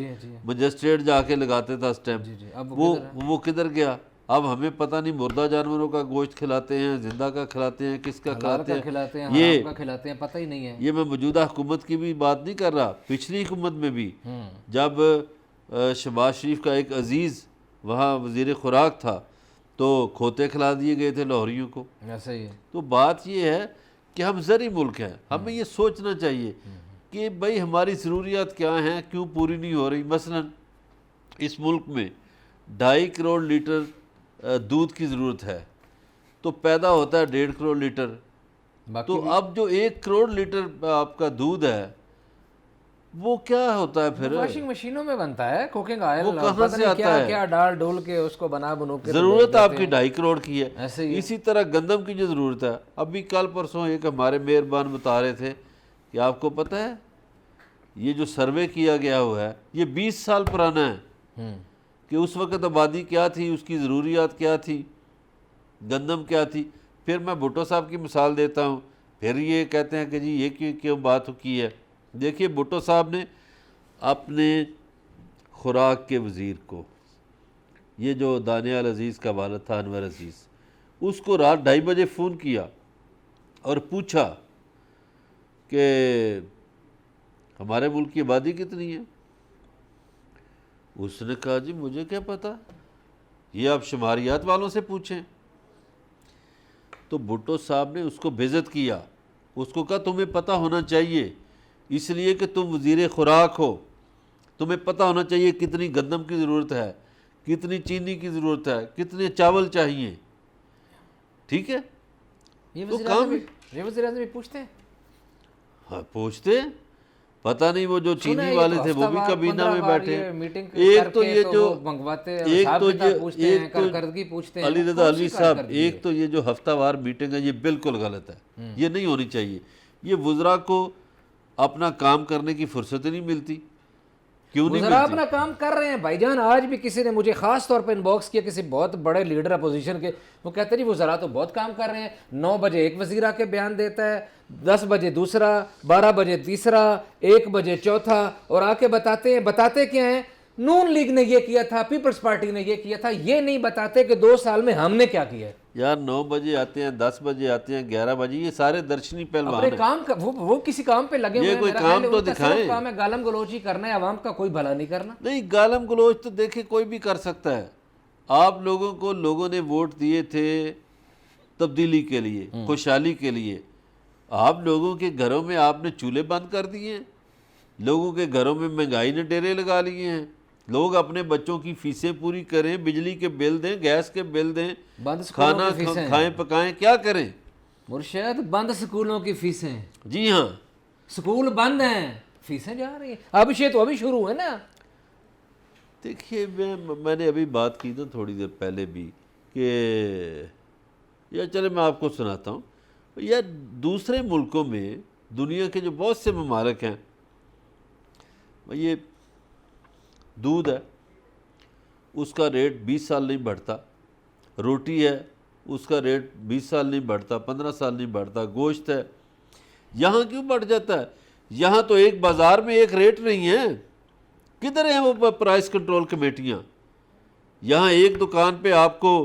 مجسٹریٹ جا کے لگاتے تھا سٹیمپ، وہ کدھر گیا؟ اب ہمیں پتہ نہیں مردہ جانوروں کا گوشت کھلاتے ہیں، زندہ کا کھلاتے ہیں، کس کا کھلاتے ہیں، یہ کھلاتے ہیں پتہ ہی نہیں ہے. یہ میں موجودہ حکومت کی بھی بات نہیں کر رہا، پچھلی حکومت میں بھی جب شہباز شریف کا ایک عزیز وہاں وزیر خوراک تھا تو کھوتے کھلا دیے گئے تھے لاہوریوں کو. ایسا ہی ہے. تو بات یہ ہے کہ ہم زرعی ملک ہیں، ہمیں یہ سوچنا چاہیے کہ بھئی ہماری ضروریات کیا ہیں، کیوں پوری نہیں ہو رہی. مثلا اس ملک میں 2.5 کروڑ لیٹر دودھ کی ضرورت ہے تو پیدا ہوتا ہے 1.5 کروڑ لیٹر. تو اب جو 1 کروڑ لیٹر آپ کا دودھ ہے وہ کیا ہوتا ہے پھر؟ واشنگ مشینوں میں بنتا ہے، کوکنگ آئل، وہ کہاں سے آتا ہے؟ کیا ڈال ڈول کے اس کو بنا بنو کے. ضرورت آپ کی 2.5 کروڑ کی ہے. ایسے ہی اسی طرح گندم کی جو ضرورت ہے، ابھی کل پرسوں ایک ہمارے مہربان بتا رہے تھے کہ آپ کو پتہ ہے یہ جو سروے کیا گیا ہوا ہے یہ 20 سال پرانا ہے کہ اس وقت آبادی کیا تھی، اس کی ضروریات کیا تھی، گندم کیا تھی. پھر میں بھٹو صاحب کی مثال دیتا ہوں، پھر یہ کہتے ہیں کہ جی یہ کیوں بات کی ہے. دیکھیے بھٹو صاحب نے اپنے خوراک کے وزیر کو، یہ جو دانیال عزیز کا والد تھا انور عزیز، اس کو رات 2:30 بجے فون کیا اور پوچھا کہ ہمارے ملک کی آبادی کتنی ہے. اس نے کہا جی مجھے کیا پتا، یہ آپ شماریات والوں سے پوچھیں. تو بھٹو صاحب نے اس کو بےعزت کیا، اس کو کہا تمہیں پتہ ہونا چاہیے، اس لیے کہ تم وزیر خوراک ہو، تمہیں پتہ ہونا چاہیے کتنی گندم کی ضرورت ہے، کتنی چینی کی ضرورت ہے، کتنے چاول چاہیے. ٹھیک ہے. یہ وزیر اعظم بھی پوچھتے ہیں. ہاں پوچھتے ہیں. پتہ نہیں وہ جو چینی والے تھے وہ بھی کابینہ میں بیٹھے. ایک تو یہ جو علی رضا علوی صاحب، ایک تو یہ جو ہفتہ وار میٹنگ ہے یہ بالکل غلط ہے، یہ نہیں ہونی چاہیے. یہ وزراء کو اپنا کام کرنے کی فرصت ہی نہیں ملتی. کیوں نہیں وزراء ملتی؟ اپنا کام کر رہے ہیں بھائی جان. آج بھی کسی نے مجھے خاص طور پہ ان باکس کیا، کسی بہت بڑے لیڈر اپوزیشن کے، وہ کہتے ہیں وزراء تو بہت کام کر رہے ہیں. 9 بجے ایک وزیر آ کے بیان دیتا ہے، 10 بجے دوسرا، 12 بجے تیسرا، 1 بجے چوتھا، اور آ کے بتاتے کیا ہیں؟ نون لیگ نے یہ کیا تھا، پیپلز پارٹی نے یہ کیا تھا. یہ نہیں بتاتے کہ 2 سال میں ہم نے کیا کیا ہے. یار 9 بجے آتے ہیں، 10 بجے آتے ہیں، 11 بجے، یہ سارے درشنی پہلوان ہیں. کام وہ کسی کام پہ لگے ہوئے ہیں. کوئی کام تو دکھائیں. کام ہے گالم گلوچی کرنا ہے، عوام کا کوئی بھلا نہیں کرنا. نہیں، گالم گلوچ تو دیکھیں کوئی بھی کر سکتا ہے. آپ لوگوں نے ووٹ دیے تھے تبدیلی کے لیے، خوشحالی کے لیے. آپ لوگوں کے گھروں میں آپ نے چولہے بند کر دیے ہیں، لوگوں کے گھروں میں مہنگائی نے ڈیرے لگا لیے ہیں، لوگ اپنے بچوں کی فیسیں پوری کریں، بجلی کے بل دیں، گیس کے بل دیں، بند اسکولوں کھانا کی فیسیں، کھائیں پکائیں، کیا کریں؟ مرشد بند اسکولوں کی فیسیں، جی ہاں، اسکول بند ہیں، فیسیں جا رہی ہیں، اب یہ تو ابھی شروع ہے نا۔ دیکھیے میں نے ابھی بات کی نا تھوڑی دیر پہلے بھی کہ یا چلے میں آپ کو سناتا ہوں یا دوسرے ملکوں میں دنیا کے جو بہت سے ممالک ہیں، یہ دودھ ہے اس کا ریٹ 20 سال نہیں بڑھتا، روٹی ہے اس کا ریٹ 20 سال نہیں بڑھتا، 15 سال نہیں بڑھتا، گوشت ہے، یہاں کیوں بڑھ جاتا ہے؟ یہاں تو ایک بازار میں ایک ریٹ نہیں ہے، کدھر ہیں وہ پرائس کنٹرول کمیٹیاں؟ یہاں ایک دکان پہ آپ کو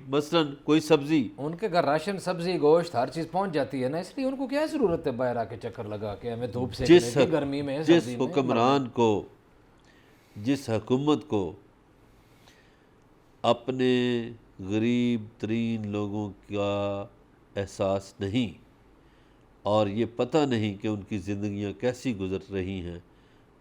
مثلا کوئی سبزی، ان کے گھر راشن سبزی گوشت ہر چیز پہنچ جاتی ہے نا، اس لیے ان کو کیا ضرورت ہے باہر آ کے چکر لگا کے ہمیں دھوپ سے گرمی میں جس سردی میں۔ حکمران کو، جس حکومت کو اپنے غریب ترین لوگوں کا احساس نہیں اور یہ پتہ نہیں کہ ان کی زندگیاں کیسی گزر رہی ہیں،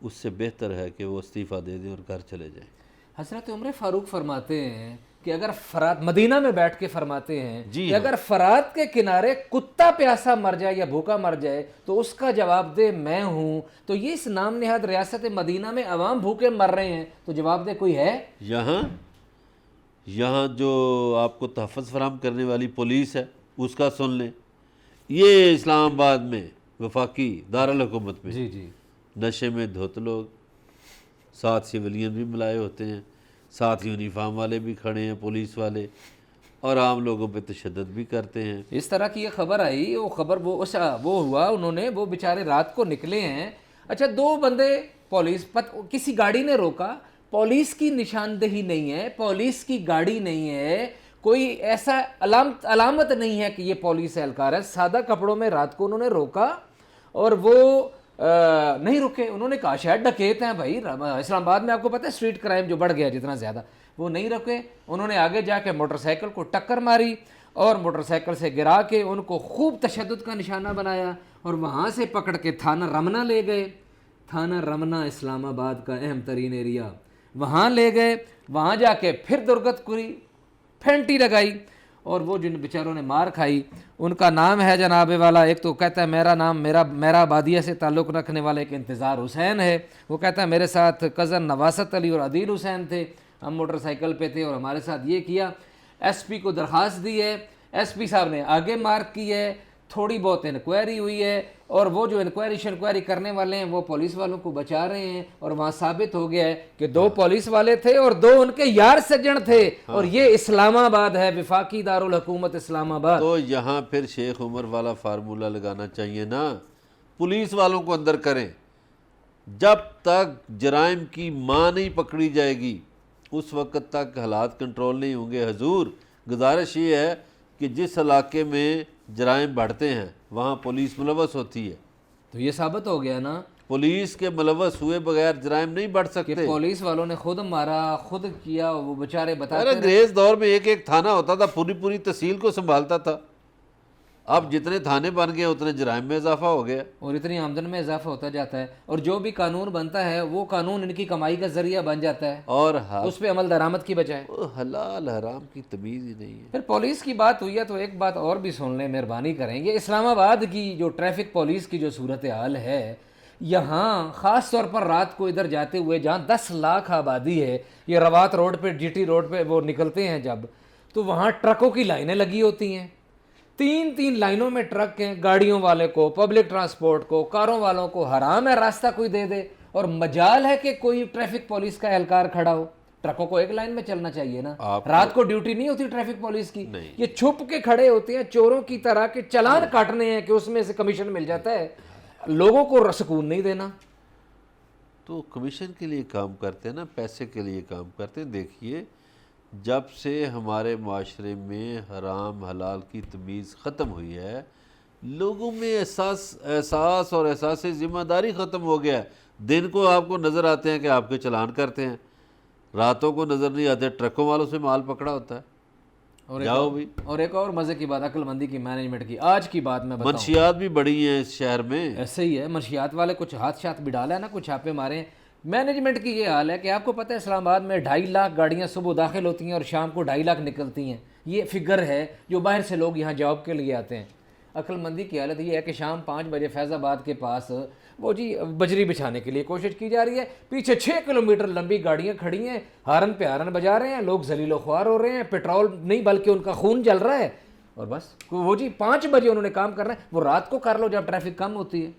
اس سے بہتر ہے کہ وہ استعفیٰ دے دیں اور گھر چلے جائیں۔ حضرت عمر فاروق فرماتے ہیں کہ اگر فرات مدینہ میں بیٹھ کے فرماتے ہیں جی کہ اگر فرات کے کنارے کتا پیاسا مر جائے یا بھوکا مر جائے تو اس کا جواب دہ میں ہوں، تو یہ اس نام نہاد ریاست مدینہ میں عوام بھوکے مر رہے ہیں تو جواب دہ کوئی ہے؟ یہاں جو آپ کو تحفظ فراہم کرنے والی پولیس ہے اس کا سن لیں، یہ اسلام آباد میں وفاقی دارالحکومت میں جی جی نشے میں دھوت لوگ، ساتھ سویلین بھی ملائے ہوتے ہیں، ساتھ یونیفارم والے بھی کھڑے ہیں پولیس والے، اور عام لوگوں پہ تشدد بھی کرتے ہیں۔ اس طرح کی یہ خبر آئی، وہ خبر وہ ہوا، انہوں نے وہ بیچارے رات کو نکلے ہیں، اچھا 2 بندے پولیس کسی گاڑی نے روکا، پولیس کی نشاندہی نہیں ہے، پولیس کی گاڑی نہیں ہے، کوئی ایسا علامت نہیں ہے کہ یہ پولیس اہلکار ہے، سادہ کپڑوں میں رات کو انہوں نے روکا اور وہ نہیں رکے، انہوں نے کہا شاید ڈکیت ہیں بھائی، اسلام آباد میں آپ کو پتہ ہے اسٹریٹ کرائم جو بڑھ گیا جتنا زیادہ، وہ نہیں رکے، انہوں نے آگے جا کے موٹر سائیکل کو ٹکر ماری اور موٹر سائیکل سے گرا کے ان کو خوب تشدد کا نشانہ بنایا اور وہاں سے پکڑ کے تھانہ رمنا لے گئے۔ تھانہ رمنا اسلام آباد کا اہم ترین ایریا، وہاں لے گئے، وہاں جا کے پھر درگت کری، پھینٹی لگائی، اور وہ جن بیچاروں نے مار کھائی ان کا نام ہے جناب والا، ایک تو کہتا ہے میرا نام میرا آبادیہ سے تعلق رکھنے والا ایک انتظار حسین ہے، وہ کہتا ہے میرے ساتھ کزن نواست علی اور عدیل حسین تھے، ہم موٹر سائیکل پہ تھے اور ہمارے ساتھ یہ کیا، ایس پی کو درخواست دی ہے، ایس پی صاحب نے آگے مارک کی ہے، تھوڑی بہت انکوائری ہوئی ہے اور وہ جو انکوائری کرنے والے ہیں وہ پولیس والوں کو بچا رہے ہیں، اور وہاں ثابت ہو گیا ہے کہ 2 پولیس والے تھے اور 2 ان کے یار سجن تھے، اور یہ اسلام آباد ہے، وفاقی دارالحکومت اسلام آباد۔ تو یہاں پھر شیخ عمر والا فارمولہ لگانا چاہیے نا، پولیس والوں کو اندر کریں، جب تک جرائم کی ماں نہیں پکڑی جائے گی اس وقت تک حالات کنٹرول نہیں ہوں گے۔ حضور گزارش یہ ہے کہ جس علاقے میں جرائم بڑھتے ہیں وہاں پولیس ملوث ہوتی ہے، تو یہ ثابت ہو گیا نا پولیس کے ملوث ہوئے بغیر جرائم نہیں بڑھ کہ سکتے۔ پولیس والوں نے خود مارا، خود کیا، وہ بیچارے بتاتے ارے انگریز دور میں ایک تھانہ ہوتا تھا، پوری تحصیل کو سنبھالتا تھا، اب جتنے تھانے بن گئے اتنے جرائم میں اضافہ ہو گیا، اور اتنی آمدن میں اضافہ ہوتا جاتا ہے، اور جو بھی قانون بنتا ہے وہ قانون ان کی کمائی کا ذریعہ بن جاتا ہے، اور اس پہ عمل درآمد کی بجائے۔ حلال حرام کی تمیز ہی نہیں ہے۔ پھر پولیس کی بات ہوئی ہے تو ایک بات اور بھی سن لیں، مہربانی کریں، یہ اسلام آباد کی جو ٹریفک پولیس کی جو صورتحال ہے، یہاں خاص طور پر رات کو ادھر جاتے ہوئے جہاں 10 لاکھ آبادی ہے، یہ روات روڈ پہ جی ٹی روڈ پہ وہ نکلتے ہیں جب، تو وہاں ٹرکوں کی لائنیں لگی ہوتی ہیں، 3 لائنوں میں ٹرک ہیں، گاڑیوں والے کو، پبلک ٹرانسپورٹ کو، کاروں والوں کو حرام ہے راستہ کوئی دے دے، اور مجال ہے کہ کوئی ٹریفک پولیس کا اہلکار کھڑا ہو، ٹرکوں کو ایک لائن میں چلنا چاہیے نا، رات کو ڈیوٹی نہیں ہوتی ٹریفک پولیس کی، یہ چھپ کے کھڑے ہوتے ہیں چوروں کی طرح کے چلان کاٹنے ہیں کہ اس میں سے کمیشن مل جاتا ہے، لوگوں کو سکون نہیں دینا۔ تو کمیشن کے لیے کام کرتے ہیں نا، پیسے کے لیے کام کرتے ہیں۔ دیکھیے جب سے ہمارے معاشرے میں حرام حلال کی تمیز ختم ہوئی ہے، لوگوں میں احساس اور احساس ذمہ داری ختم ہو گیا ہے۔ دن کو آپ کو نظر آتے ہیں کہ آپ کے چلان کرتے ہیں، راتوں کو نظر نہیں آتے، ٹرکوں والوں سے مال پکڑا ہوتا ہے۔ جاؤ بھی. اور ایک اور مزے کی بات عقل مندی کی مینجمنٹ کی آج کی بات میں بتاؤں. منشیات بھی بڑی ہیں اس شہر میں. ایسے ہی ہے, منشیات والے کچھ ہاتھ شاتھ بھی ڈالا ہے نا, کچھ چھاپے مارے ہیں. مینجمنٹ کی یہ حال ہے کہ آپ کو پتہ ہے اسلام آباد میں 2.5 لاکھ گاڑیاں صبح داخل ہوتی ہیں اور شام کو 2.5 لاکھ نکلتی ہیں. یہ فگر ہے جو باہر سے لوگ یہاں جاب کے لیے آتے ہیں. عقل مندی کی حالت یہ ہے کہ شام 5 بجے فیض آباد کے پاس وہ جی بجری بچھانے کے لیے کوشش کی جا رہی ہے, پیچھے 6 کلومیٹر لمبی گاڑیاں کھڑی ہیں, ہارن پہ ہارن بجا رہے ہیں, لوگ ذلیل و خوار ہو رہے ہیں, پیٹرول نہیں بلکہ ان کا خون جل رہا ہے. اور بس وہ جی 5 بجے انہوں نے کام کرنا ہے, وہ رات کو کر لو جب ٹریفک کم ہوتی ہے.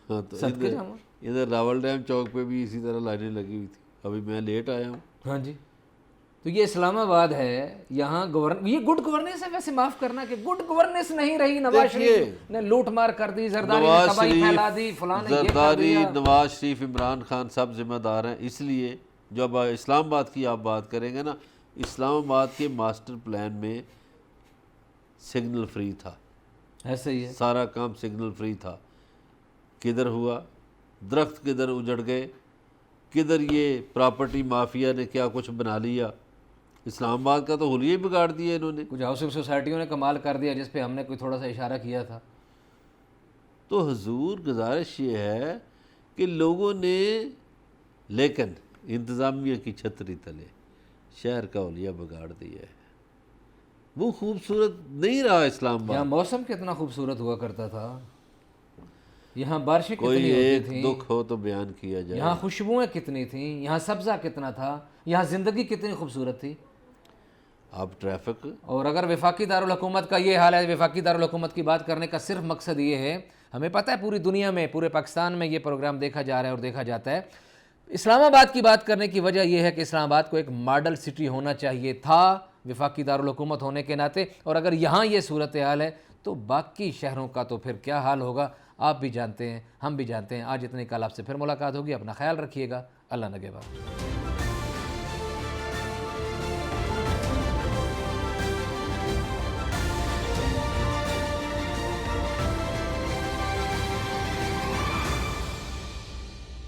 ہاں تو صدقے جاؤں. ادھر راول ڈیم چوک پہ بھی اسی طرح لائنیں لگی ہوئی تھی, ابھی میں لیٹ آیا ہوں. ہاں جی, تو یہ اسلام آباد ہے, یہاں یہ گڈ گورننس ہے. ویسے معاف کرنا کہ گڈ گورننس نہیں رہی. نواز شریف نے لوٹ مار کر دی, زرداری نے تباہی پھیلا دی, فلاں نے یہ کر زرداری, دیا. نواز شریف, عمران خان سب ذمہ دار ہیں. اس لیے جو اب اسلام آباد کی آپ بات کریں گے نا, اسلام آباد کے ماسٹر پلان میں سگنل فری تھا. ایسے ہی ہے, سارا کام سگنل فری تھا. کدھر ہوا, درخت کدھر اجڑ گئے, کدھر یہ پراپرٹی مافیا نے کیا کچھ بنا لیا. اسلام آباد کا تو حلیہ ہی بگاڑ دیا انہوں نے. کچھ ہاؤسنگ سوسائٹیوں نے کمال کر دیا جس پہ ہم نے کوئی تھوڑا سا اشارہ کیا تھا. تو حضور گزارش یہ ہے کہ لوگوں نے لیکن انتظامیہ کی چھتری تلے شہر کا حلیہ بگاڑ دیا ہے. وہ خوبصورت نہیں رہا اسلام یہاں آباد. موسم کتنا خوبصورت ہوا کرتا تھا, یہاں بارشیں کوئی کتنی ہوتی ایک تھیں, دکھ ہو تو بیان کیا جائے. یہاں خوشبوئیں کتنی تھیں, یہاں سبزہ کتنا تھا, یہاں زندگی کتنی خوبصورت تھی. اب ٹریفک, اور اگر وفاقی دارالحکومت کا یہ حال ہے, وفاقی دارالحکومت کی بات کرنے کا صرف مقصد یہ ہے, ہمیں پتہ ہے پوری دنیا میں, پورے پاکستان میں یہ پروگرام دیکھا جا رہا ہے اور دیکھا جاتا ہے. اسلام آباد کی بات کرنے کی وجہ یہ ہے کہ اسلام آباد کو ایک ماڈل سٹی ہونا چاہیے تھا وفاقی دارالحکومت ہونے کے ناطے, اور اگر یہاں یہ صورتحال ہے تو باقی شہروں کا تو پھر کیا حال ہوگا آپ بھی جانتے ہیں, ہم بھی جانتے ہیں. آج اتنی, کل آپ سے پھر ملاقات ہوگی. اپنا خیال رکھیے گا. اللہ نگہبان.